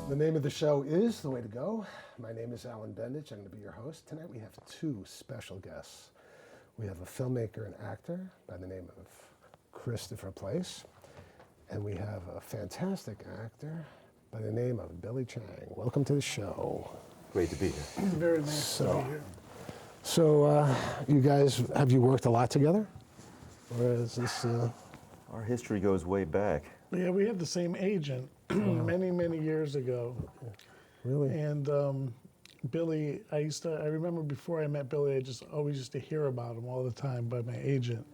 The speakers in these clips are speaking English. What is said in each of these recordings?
The name of the show is The Way to Go. My name is Alan Bendich. I'm going to be your host. Tonight we have two special guests. We have a filmmaker and actor by the name of Christropher Place, and we have a fantastic actor by the name of Billy Chang. Welcome to the show. Great to be here. Very nice to be here. So, you guys, have you worked a lot together? Or is this... Our history goes way back. Yeah, we had the same agent many, many years ago. Really? And Billy, I remember before I met Billy, I just always used to hear about him all the time by my agent.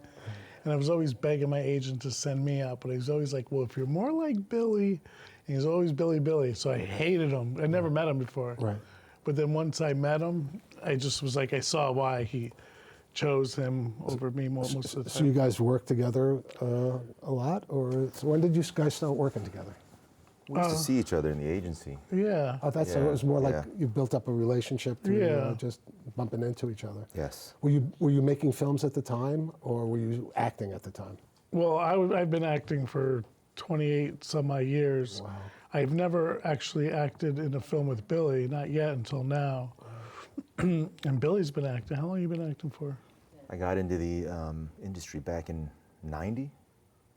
And I was always begging my agent to send me out, but he was always like, well, if you're more like Billy, and he's always Billy, Billy. So I hated him. I never met him before. Right. But then once I met him, I just was like, I saw why he chose him over me most of the time. So you guys work together a lot, or when did you guys start working together? We used to see each other in the agency. Yeah. Oh, that's so it was more like you built up a relationship through just bumping into each other. Yes. Were you making films at the time, or were you acting at the time? Well, I've been acting for 28 some odd years. Wow. I've never actually acted in a film with Billy, not yet until now. And Billy's been acting. How long have you been acting for? I got into the industry back in 90.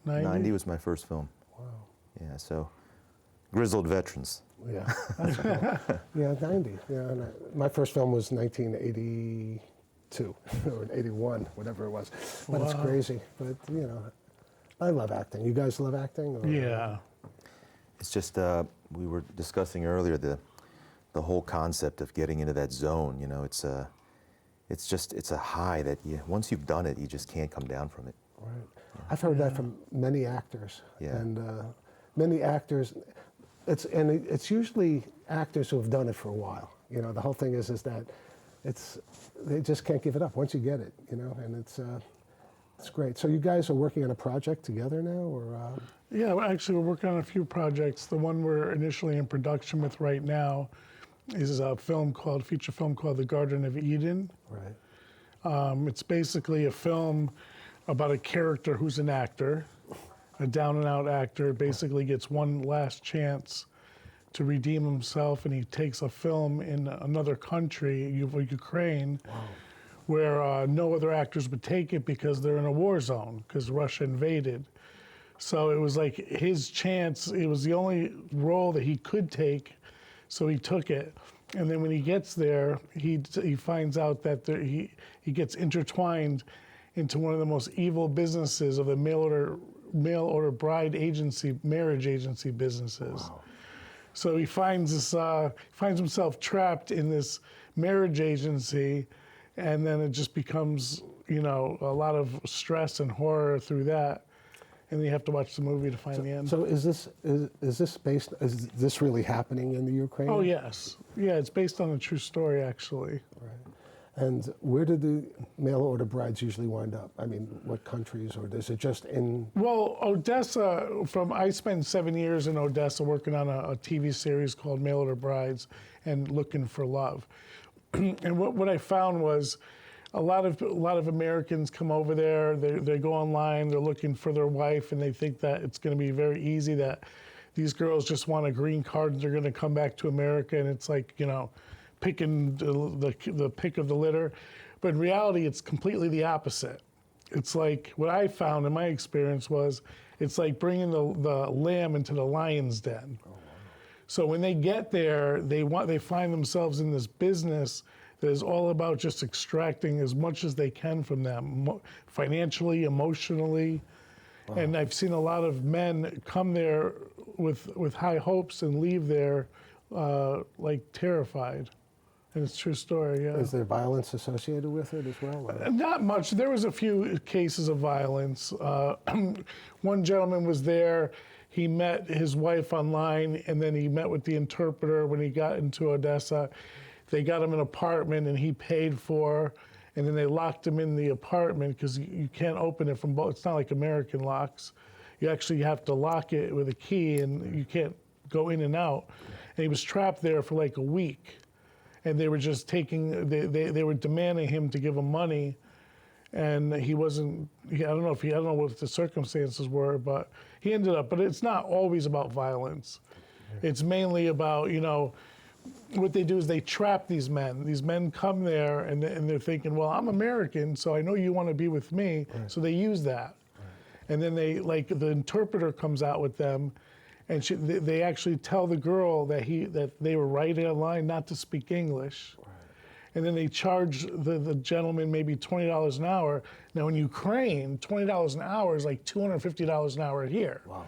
90 was my first film. Wow. Yeah, so grizzled veterans. Yeah. Yeah, 90. Yeah, and my first film was 1982 or 81, whatever it was. But it's crazy. But I love acting. You guys love acting? Or? Yeah. It's just we were discussing earlier the whole concept of getting into that zone. It's a high that once you've done it, you just can't come down from it. Right. I've heard that from many actors. Yeah. And many actors, it's usually actors who have done it for a while. The whole thing is that they just can't give it up once you get it. And it's great. So you guys are working on a project together now, or? Yeah, we're working on a few projects. The one we're initially in production with right now is a feature film called The Garden of Eden. Right. It's basically a film about a character who's an actor, a down-and-out actor, basically gets one last chance to redeem himself, and he takes a film in another country, Ukraine, where no other actors would take it because they're in a war zone, because Russia invaded. So it was like his chance. It was the only role that he could take, so he took it. And then when he gets there, he finds out that he gets intertwined into one of the most evil businesses of the mail order bride agency, marriage agency businesses. Wow. So he finds himself trapped in this marriage agency, and then it just becomes a lot of stress and horror through that. And then you have to watch the movie to find the end. So is this really happening in the Ukraine? Oh, yes. Yeah, it's based on a true story, actually. Right. And where do the mail order brides usually wind up? I mean, what countries, or is it just in? Well, Odessa, I spent 7 years in Odessa working on a TV series called Mail Order Brides and Looking for Love. And what I found was a lot of Americans come over there, they go online, they're looking for their wife, and they think that it's going to be very easy, that these girls just want a green card and they're going to come back to America, and it's like, picking the pick of the litter. But in reality, it's completely the opposite. It's like, what I found in my experience was, it's like bringing the lamb into the lion's den. Oh, wow. So when they get there, they find themselves in this business that is all about just extracting as much as they can from them, financially, emotionally. Wow. And I've seen a lot of men come there with high hopes and leave there terrified. And it's a true story, yeah. Is there violence associated with it as well? Not much. There was a few cases of violence. One gentleman was there. He met his wife online, and then he met with the interpreter when he got into Odessa. They got him an apartment, and he paid for, and then they locked him in the apartment because you can't open it from both. It's not like American locks. You actually have to lock it with a key, and you can't go in and out. And he was trapped there for like a week, and they were just they were demanding him to give them money, and he wasn't. I don't know what the circumstances were, but he ended up. But it's not always about violence. It's mainly about, what they do is they trap these men. These men come there and they're thinking, well, I'm American, so I know you want to be with me. Right. So they use that. Right. And then the interpreter comes out with them, and they actually tell the girl that they were right in line not to speak English. Right. And then they charge the gentleman maybe $20 an hour. Now in Ukraine, $20 an hour is like $250 an hour here. Wow.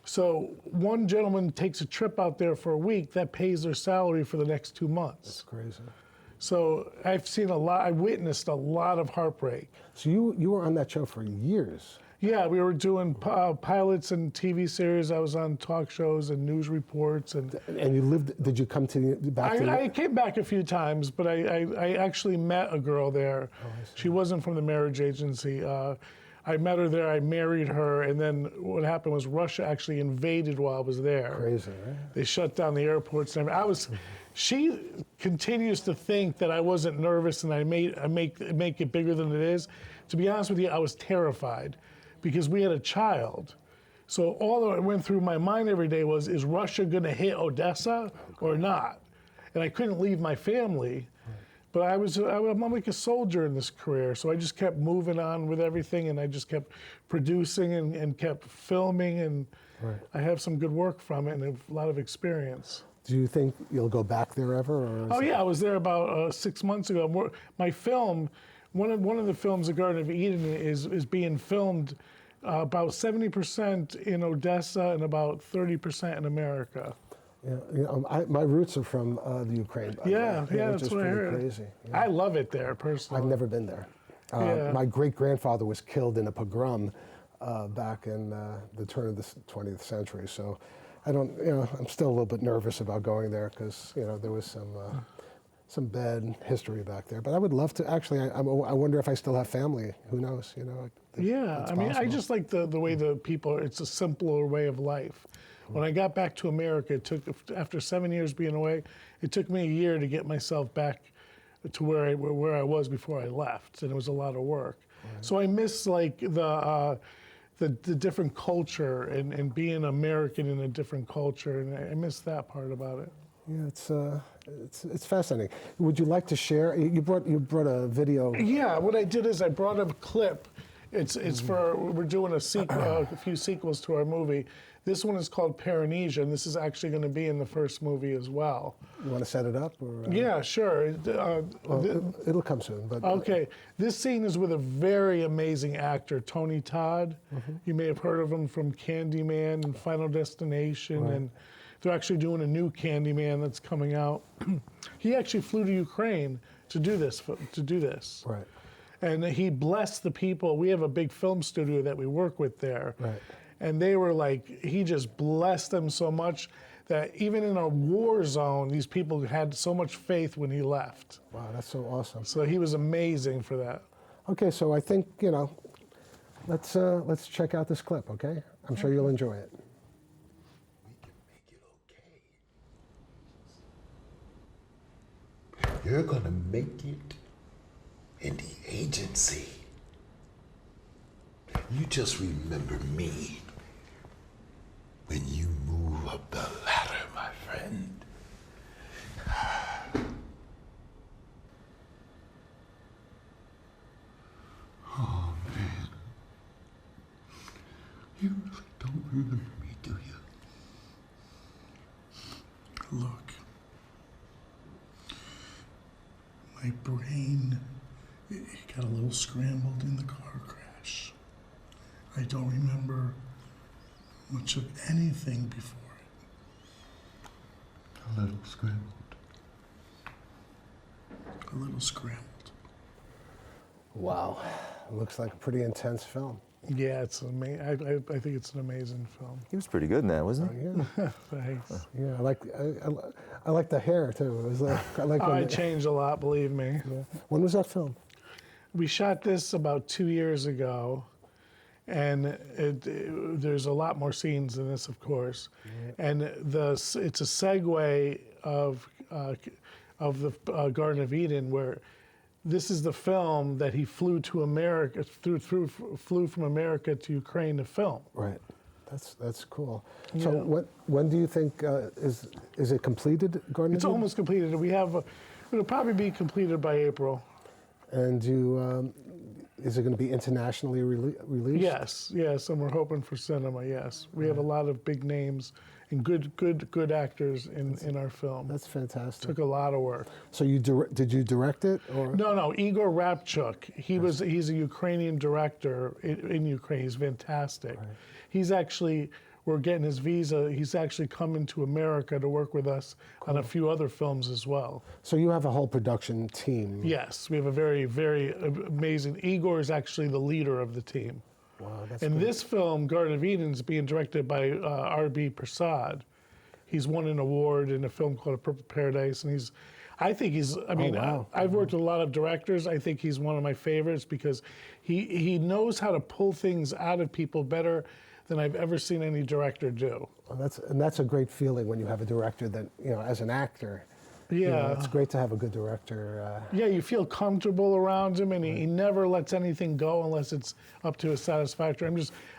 So one gentleman takes a trip out there for a week, that pays their salary for the next 2 months. That's crazy. So I've seen I witnessed a lot of heartbreak. So you were on that show for years. Yeah, we were doing pilots and TV series. I was on talk shows and news reports. And you lived, did you come back to I came back a few times, but I actually met a girl there. Oh, she wasn't from the marriage agency. I met her there, I married her, and then what happened was Russia actually invaded while I was there. Crazy, right? They shut down the airports and everything. She continues to think that I wasn't nervous and I make it bigger than it is. To be honest with you, I was terrified because we had a child. So all that went through my mind every day was, is Russia gonna hit Odessa or not? And I couldn't leave my family. But I'm like a soldier in this career, so I just kept moving on with everything, and I just kept producing and kept filming, and right. I have some good work from it and a lot of experience. Do you think you'll go back there ever? Or yeah, I was there about 6 months ago. My film, one of the films, The Garden of Eden, is being filmed about 70% in Odessa and about 30% in America. Yeah, my roots are from the Ukraine. That's what I heard. Crazy. Yeah. I love it there personally. I've never been there. My great-grandfather was killed in a pogrom back in the turn of the 20th century. So I don't, I'm still a little bit nervous about going there because there was some bad history back there. But I would love to. Actually, I wonder if I still have family. Who knows? I mean, I just like the way the people. It's a simpler way of life. When I got back to America, after 7 years being away, it took me a year to get myself back to where I was before I left, and it was a lot of work. Right. So I miss like the different culture and being American in a different culture, and I miss that part about it. Yeah, it's fascinating. Would you like to share? You brought a video. Yeah, what I did is I brought a clip. It's for we're doing a few sequels to our movie. This one is called Paranesia, and this is actually going to be in the first movie as well. You want to set it up? Or, yeah, sure. It'll come soon. But okay. This scene is with a very amazing actor, Tony Todd. Mm-hmm. You may have heard of him from Candyman and Final Destination, right. And they're actually doing a new Candyman that's coming out. He actually flew to Ukraine to do this. Right. And he blessed the people. We have a big film studio that we work with there. Right. And they were like, he just blessed them so much that even in a war zone, these people had so much faith when he left. Wow, that's so awesome. So he was amazing for that. Okay, so I think, let's check out this clip, okay? I'm sure you'll enjoy it. We can make it okay. You're gonna make it in the agency. You just remember me when you move up the ladder, my friend. Oh, man. You really don't remember me, do you? Look, my brain, it got a little scrambled in the car crash. I don't remember much of anything before it. A little scrambled. A little scrambled. Wow, looks like a pretty intense film. Yeah, it's amazing. I think it's an amazing film. He was pretty good in that, wasn't he? Yeah. Thanks. Yeah, I like the hair too. It was I changed a lot, believe me. Yeah. When was that film? We shot this about 2 years ago. And there's a lot more scenes than this, of course. Yeah. And it's a segue of the Garden of Eden, where this is the film that he flew to America, flew from America to Ukraine to film. Right. That's cool. So Yeah. when do you think is it completed, Garden It's of Eden? almost completed. It'll probably be completed by April. And is it going to be internationally released? Yes, and we're hoping for cinema. Yes, we have a lot of big names and good actors in our film. That's fantastic. Took a lot of work. So did you direct it or? No, Igor Rabchuk. He's a Ukrainian director in Ukraine. He's fantastic. Right. He's actually, we're getting his visa. He's actually coming to America to work with us on a few other films as well. So you have a whole production team. Yes, we have a very, very amazing. Igor is actually the leader of the team. Wow, that's And great. this film, Garden of Eden, is being directed by R.B. Prasad. He's won an award in a film called A Purple Paradise, and wow. I've worked with a lot of directors. I think he's one of my favorites because he knows how to pull things out of people better than I've ever seen any director do. Well, that's a great feeling when you have a director that, as an actor. Yeah. It's great to have a good director. Yeah, you feel comfortable around him, and he never lets anything go unless it's up to his satisfaction.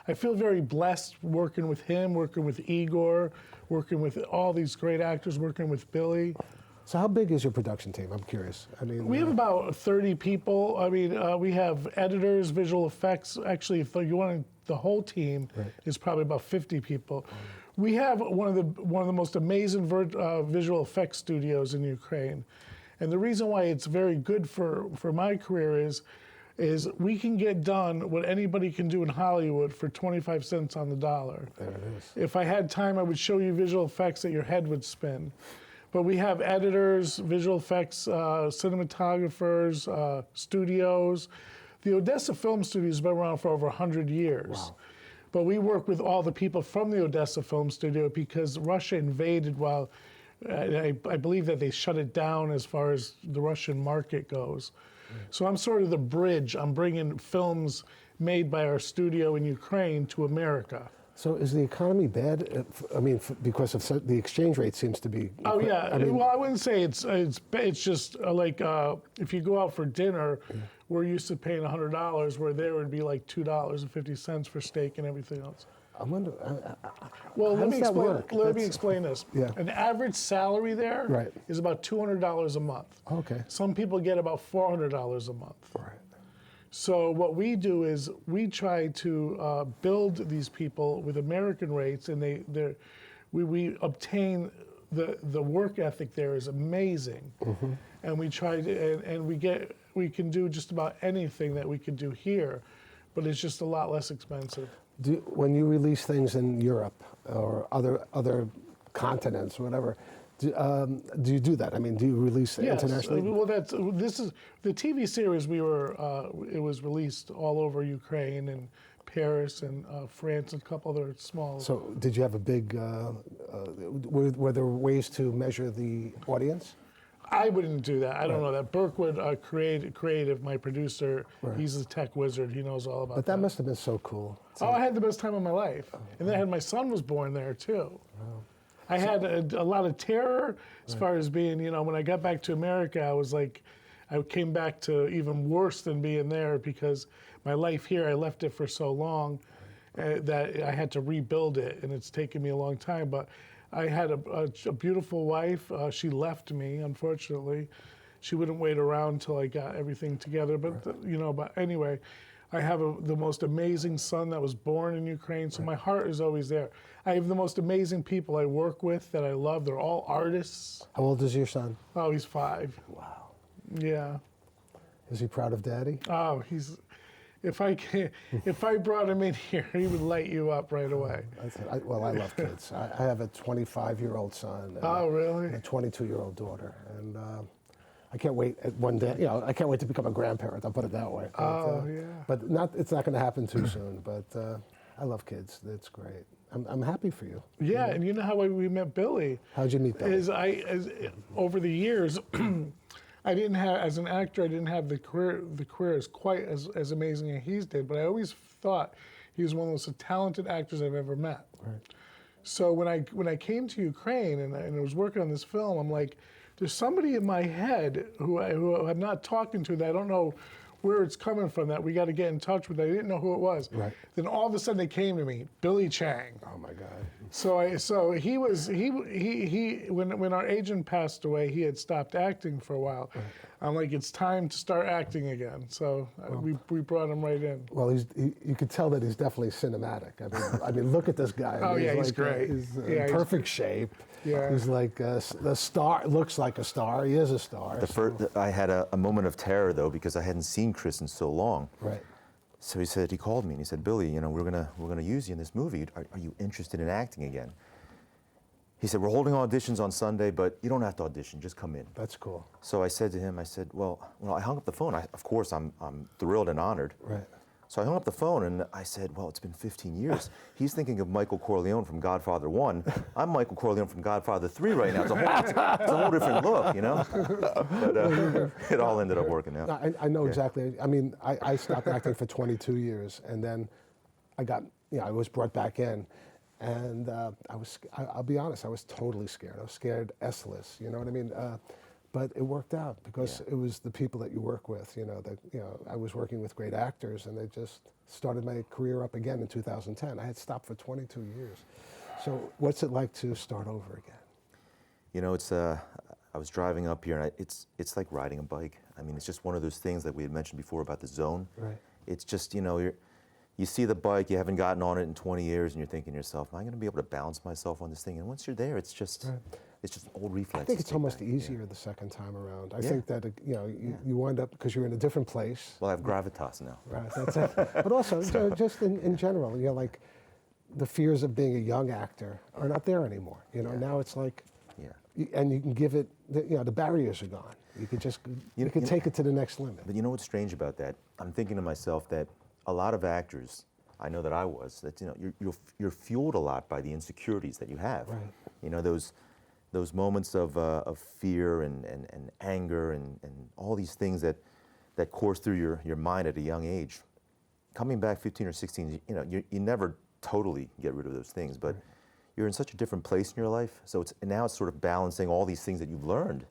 I feel very blessed working with him, working with Igor, working with all these great actors, working with Billy. So how big is your production team? I'm curious. I mean, We have about 30 people. We have editors, visual effects. Actually, if you want the whole team, is probably about 50 people. We have one of the most amazing visual effects studios in Ukraine, and the reason why it's very good for my career is we can get done what anybody can do in Hollywood for 25 cents on the dollar. there it is. If I had time, I would show you visual effects that your head would spin. But we have editors, visual effects, cinematographers, studios. The Odessa Film Studio has been around for over 100 years. Wow. But we work with all the people from the Odessa Film Studio because Russia invaded while I believe that they shut it down as far as the Russian market goes. So I'm sort of the bridge. I'm bringing films made by our studio in Ukraine to America. So is the economy bad? Because of the exchange rate seems to be. Oh yeah. Well, I wouldn't say it's just like if you go out for dinner, we're used to paying $100, where there would be like $2.50 for steak and everything else. I wonder. Well, how does that work? Let me explain this. Yeah. An average salary there is about $200 a month. Okay. Some people get about $400 a month. Right. So what we do is we try to build these people with American rates, and we obtain the work ethic there is amazing, and we try to and we can do just about anything that we could do here, but it's just a lot less expensive. When you release things in Europe or other continents or whatever, do you do that? I mean, do you release internationally? Well, this is the TV series. It was released all over Ukraine and Paris and France and a couple other small. So, did you have a big? Were there ways to measure the audience? I wouldn't do that. I don't know that. Burkwood, creative, my producer, he's a tech wizard. He knows all about that. But that must have been so cool. Oh, I had the best time of my life. And then I had my son was born there too. Wow. I had a lot of terror as far as being, when I got back to America, I was like, I came back to even worse than being there because my life here, I left it for so long that I had to rebuild it, and it's taken me a long time. But I had a beautiful wife. She left me, unfortunately. She wouldn't wait around until I got everything together. But but anyway, I have the most amazing son that was born in Ukraine, so my heart is always there. I have the most amazing people I work with that I love. They're all artists. How old is your son? Oh, he's 5. Wow. Yeah. Is he proud of Daddy? Oh, if I brought him in here, he would light you up right away. I love kids. I have a 25-year-old son. And Oh, really? a 22-year-old daughter, and I can't wait one day. I can't wait to become a grandparent. I'll put it that way. Yeah. But it's not going to happen too soon. But I love kids. It's great. I'm happy for you. Yeah, and you know how we met Billy? How'd you meet Billy? Over the years, I didn't have, as an actor, I didn't have the career as quite as amazing as he did, but I always thought he was one of the most talented actors I've ever met. Right. So when I came to Ukraine and I was working on this film, I'm like, there's somebody in my head who I'm not talking to that I don't know where it's coming from, that we got to get in touch with. I didn't know who it was. Right. Then all of a sudden they came to me, Billy Chang. Oh my God. So he when our agent passed away, he had stopped acting for a while. Right. I'm like, it's time to start acting again. So we brought him right in. Well, you could tell that he's definitely cinematic. I mean, look at this guy. Oh, yeah, he's like, great. He's Yeah, in perfect shape. Yeah. He's like the star. Looks like a star. He is a star. I had a moment of terror though, because I hadn't seen Chris in so long. Right. So he called me and he said, Billy, you know, we're gonna use you in this movie. Are you interested in acting again? He said, we're holding auditions on Sunday, but you don't have to audition, just come in. That's cool. So I said to him, well, I hung up the phone. Of course, I'm thrilled and honored. Right. So I hung up the phone and I said, well, it's been 15 years. He's thinking of Michael Corleone from Godfather 1. I'm Michael Corleone from Godfather 3 right now. It's a whole different look, you know? But it all ended up working out. No, I know exactly. I mean, I stopped acting for 22 years, and then I was brought back in. And I'll be honest, I was totally scared. I was scared S-less, you know what I mean? But it worked out because it was the people that you work with, I was working with great actors, and they just started my career up again in 2010. I had stopped for 22 years. So what's it like to start over again? You know, I was driving up here, and it's like riding a bike. I mean, it's just one of those things that we had mentioned before about the zone. Right. It's just, you see the bike, you haven't gotten on it in 20 years, and you're thinking to yourself, am I going to be able to balance myself on this thing? And once you're there, it's just an old reflex. I think it's almost easier the second time around. I think that, you wind up, because you're in a different place. Well, I have gravitas now. Right, that's it. But also, just in general, like the fears of being a young actor are not there anymore. Now it's like, and you can give it, the barriers are gone. You could just, you could take it to the next limit. But you know what's strange about that? I'm thinking to myself that a lot of actors, I know that I was, that you're fueled a lot by the insecurities that you have. Right. Those moments of fear and anger and all these things that course through your mind at a young age. Coming back 15 or 16, you never totally get rid of those things, but you're in such a different place in your life. So now it's sort of balancing all these things that you've learned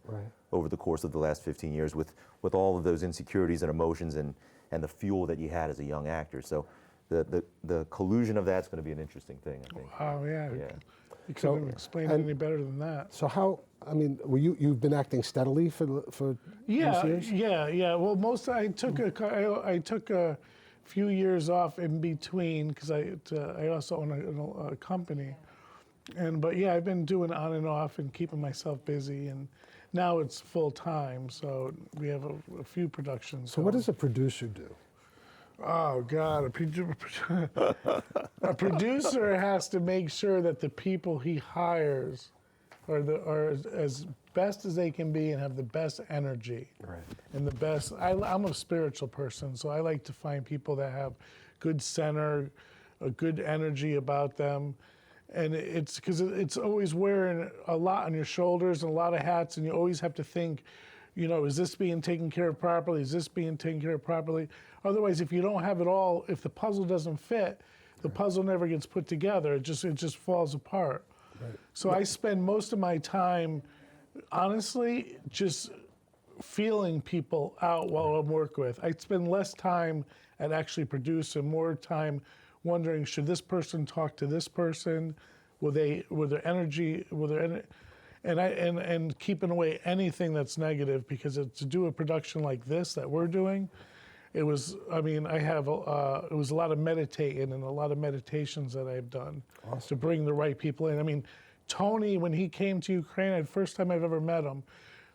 over the course of the last 15 years with all of those insecurities and emotions and the fuel that you had as a young actor. So the collusion of that's going to be an interesting thing, I think. Oh, yeah. Yeah. You couldn't explain it any better than that. So you've been acting steadily for years? Yeah. Well, I took a few years off in between because I also own a company. But I've been doing on and off and keeping myself busy, and now it's full time. So we have a few productions. So what does a producer do? Oh God, a producer has to make sure that the people he hires are as best as they can be and have the best energy. Right. And the best. I'm a spiritual person, so I like to find people that have good center, a good energy about them. And it's because it's always wearing a lot on your shoulders and a lot of hats, and you always have to think, is this being taken care of properly? Is this being taken care of properly? Otherwise, if you don't have it all, if the puzzle doesn't fit, the puzzle never gets put together. It just falls apart. Right. So I spend most of my time, honestly, just feeling people out while I'm working with. I spend less time at actually producing, more time wondering, should this person talk to this person? Will their energy, and keeping away anything that's negative, because to do a production like this that we're doing, it was a lot of meditating and a lot of meditations that I've done to bring the right people in. Tony, when he came to Ukraine, the first time I've ever met him,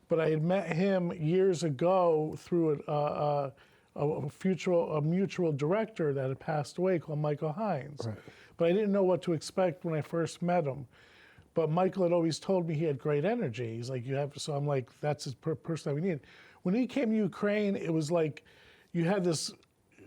but I had met him years ago through a mutual director that had passed away called Michael Hines. Right. But I didn't know what to expect when I first met him. But Michael had always told me he had great energy. He's like, so I'm like, that's the person that we need. When he came to Ukraine, it was like you had this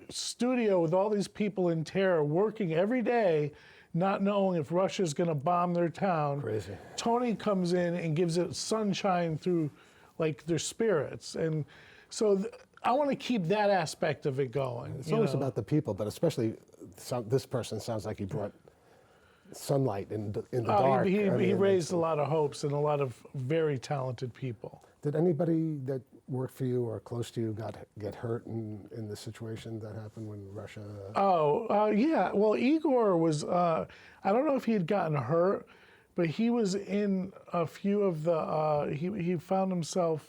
studio with all these people in terror working every day, not knowing if Russia's going to bomb their town. Crazy. Tony comes in and gives it sunshine through like their spirits. And so I want to keep that aspect of it going. It's always about the people, but especially this person sounds like he brought sunlight in the dark. He raised a lot of hopes and a lot of very talented people. Did anybody that worked for you or close to you get hurt in the situation that happened when Russia? Yeah. Well, Igor was, I don't know if he had gotten hurt, but he was in a few of the, he found himself,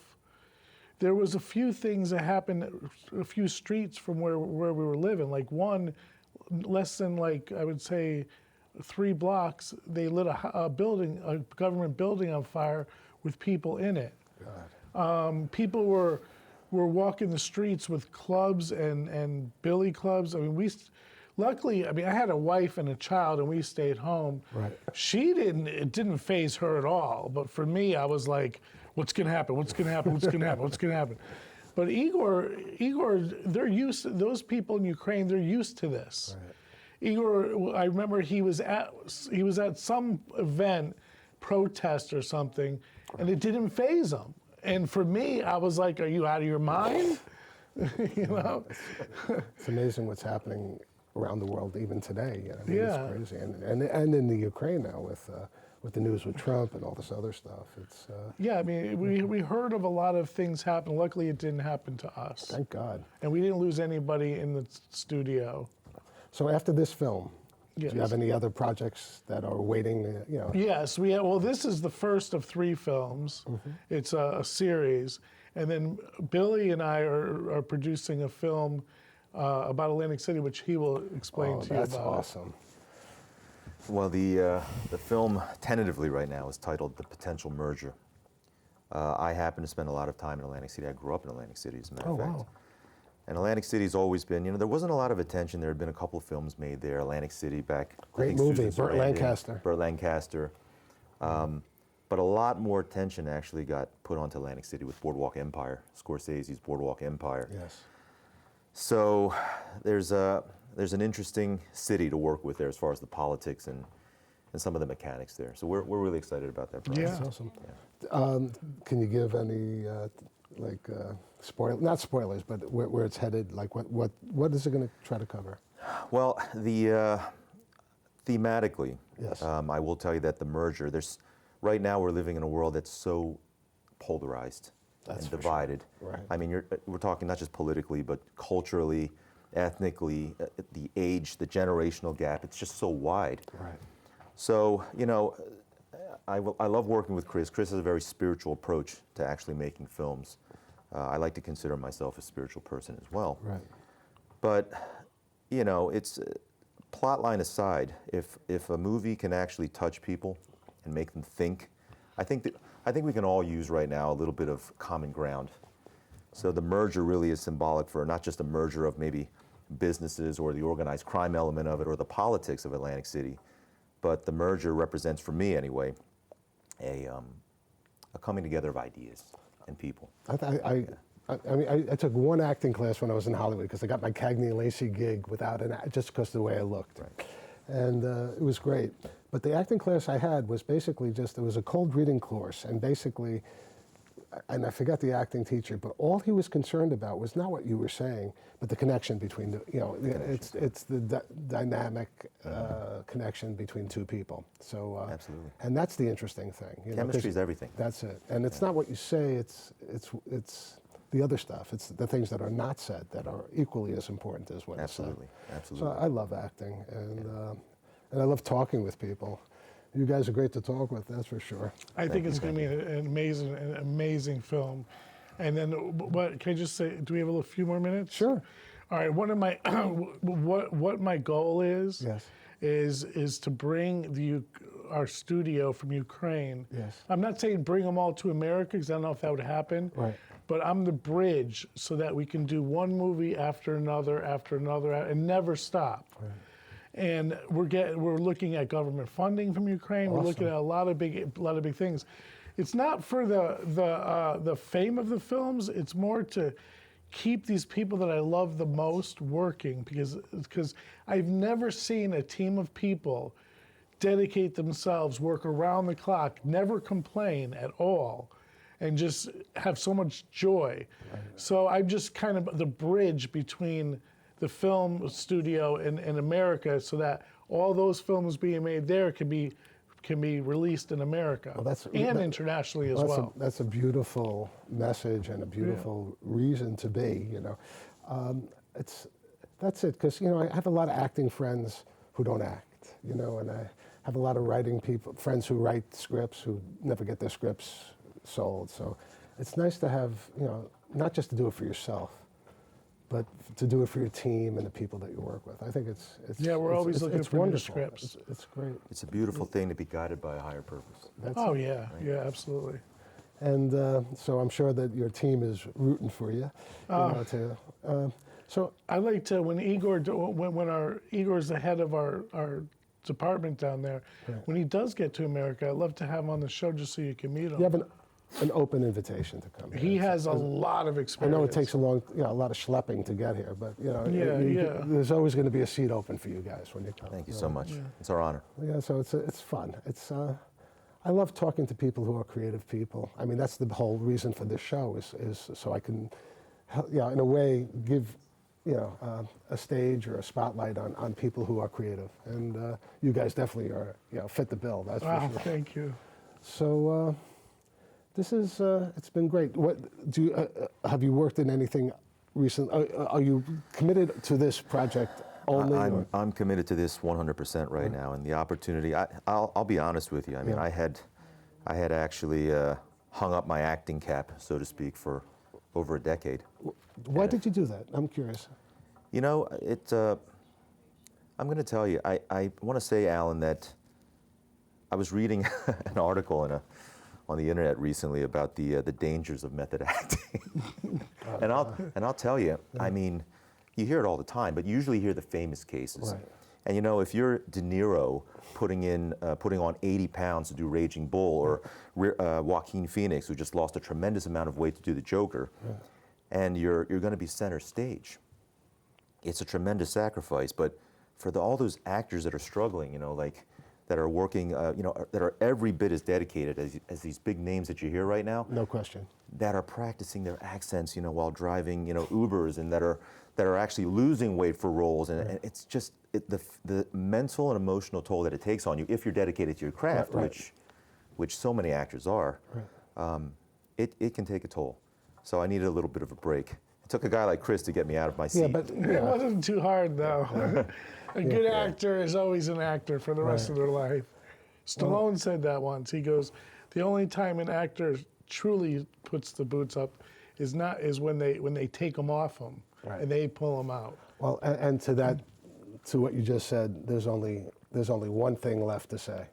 there was a few things that happened, a few streets from where we were living. Like one, less than like, I would say 3 blocks, they lit a building, a government building on fire with people in it. People were walking the streets with clubs and billy clubs. I mean, luckily, I mean, I had a wife and a child, and we stayed home. Right. It didn't faze her at all. But for me, I was like, what's gonna happen? What's gonna happen? What's gonna happen? What's gonna happen? But Igor, they're used to, those people in Ukraine, they're used to this. Right. Igor, I remember he was at some event, protest or something, and it didn't faze him. And for me, I was like, are you out of your mind? You know? It's amazing what's happening around the world even today. You know? I mean, Yeah. It's crazy. And in the Ukraine now with the news with Trump and all this other stuff. It's Yeah, I mean, we heard of a lot of things happen. Luckily, it didn't happen to us. Thank God. And we didn't lose anybody in the studio. So after this film, Yes. do you have any other projects that are waiting, you know? Yes, well, this is the first of 3 films. Mm-hmm. It's a series. And then Billy and I are producing a film about Atlantic City, which he will explain to you about. That's awesome. Well, the film tentatively right now is titled The Potential Merger. I happen to spend a lot of time in Atlantic City. I grew up in Atlantic City, as a matter of fact. Wow. And Atlantic City's always been, you know, there wasn't a lot of attention. There had been a couple of films made there, Atlantic City back. Great movie, Burt Lancaster. Burt Lancaster. But a lot more attention actually got put onto Atlantic City with Boardwalk Empire, Scorsese's Boardwalk Empire. Yes. So there's an interesting city to work with there as far as the politics and some of the mechanics there. So we're really excited about that project. Yeah. That's awesome. Can you give any not spoilers, but where it's headed? Like what is it going to try to cover? Well, thematically, Yes. I will tell you that the merger. Right now we're living in a world that's so polarized That's and for divided. sure. Right. I mean, we're talking not just politically, but culturally, ethnically, the age, the generational gap. It's just so wide. Right. So, you know, I love working with Chris. Chris has a very spiritual approach to actually making films. I like to consider myself a spiritual person as well. Right. But, you know, it's plot line aside, if a movie can actually touch people and make them think, I think we can all use right now a little bit of common ground. So the merger really is symbolic for not just a merger of maybe businesses or the organized crime element of it or the politics of Atlantic City, but the merger represents, for me anyway, a coming together of ideas and people. I mean, I took one acting class when I was in Hollywood because I got my Cagney and Lacey gig without just because of the way I looked. Right. And it was great. But the acting class I had was basically it was a cold reading course. And basically, and I forgot the acting teacher, but all he was concerned about was not what you were saying, but the connection between it's the dynamic connection between 2 people. So Absolutely. And that's the interesting thing. Chemistry is everything. That's it. And it's not what you say, it's the other stuff. It's the things that are not said that are equally as important as what is said. Absolutely. Absolutely. So I love acting, and I love talking with people. You guys are great to talk with, that's for sure. I think it's going to be an amazing film. And then, what can I just say? Do we have a few more minutes? Sure. All right. One of my what my goal is Yes. is to bring our studio from Ukraine. Yes. I'm not saying bring them all to America because I don't know if that would happen. Right. But I'm the bridge so that we can do one movie after another, and never stop. Right. And we're looking at government funding from Ukraine. Awesome. We're looking at a lot of big things. It's not for the fame of the films. It's more to keep these people that I love the most working because I've never seen a team of people dedicate themselves, work around the clock, never complain at all, and just have so much joy. Right. So I'm just kind of the bridge between the film studio and America so that all those films being made there can be can be released in America and internationally as well. That's a beautiful message and a beautiful reason to be. That's it. Because I have a lot of acting friends who don't act. And I have a lot of writing friends who write scripts who never get their scripts sold. So it's nice to have not just to do it for yourself, but to do it for your team and the people that you work with. I think it's we're always looking for wonderful. new scripts. It's great. It's a beautiful thing to be guided by a higher purpose. Yeah, absolutely. And so I'm sure that your team is rooting for you. So I like to when Igor's the head of our department down there. Right. When he does get to America, I'd love to have him on the show just so you can meet him. you have an open invitation to come here. He has a lot of I experience. know it takes a lot of schlepping to get here, but Yeah. there's always going to be a seat open for you guys when you come. Thank you so much. It's our honor. Yeah, so it's fun. I love talking to people who are creative people. I mean, that's the whole reason for this show is so I can, in a way, give a stage or a spotlight on people who are creative, and you guys definitely are fit the bill. That's for sure. Thank you. So this is it's been great. What have you worked in anything recent? Are you committed to this project only? I'm committed to this 100% right now, and the opportunity. I'll be honest with you. I mean, I had actually hung up my acting cap, so to speak, for over a decade. Why did you do that? I'm curious. I'm going to tell you. I want to say, Alan, that I was reading an article on the internet recently about the dangers of method acting, and I'll tell you. I mean, you hear it all the time, but you usually hear the famous cases. Right. And if you're De Niro putting on 80 pounds to do Raging Bull, or Joaquin Phoenix, who just lost a tremendous amount of weight to do the Joker, and you're going to be center stage, it's a tremendous sacrifice. But for all those actors that are struggling, that are working, that are every bit as dedicated as these big names that you hear right now. No question. That are practicing their accents, while driving, Ubers, and that are actually losing weight for roles, and it's just the mental and emotional toll that it takes on you if you're dedicated to your craft, which so many actors are. It can take a toll. So I needed a little bit of a break. It took a guy like Chris to get me out of my seat. Yeah, but It wasn't too hard, though. A good actor is always an actor for the rest of their life. Stallone said that once. He goes, the only time an actor truly puts the boots up is when they take them off them and they pull them out. Well, and to what you just said, there's only one thing left to say.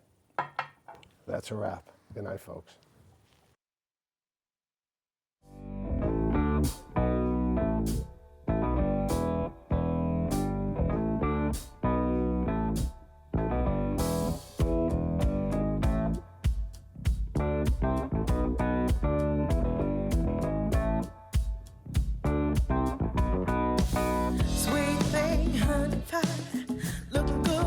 That's a wrap. Good night, folks.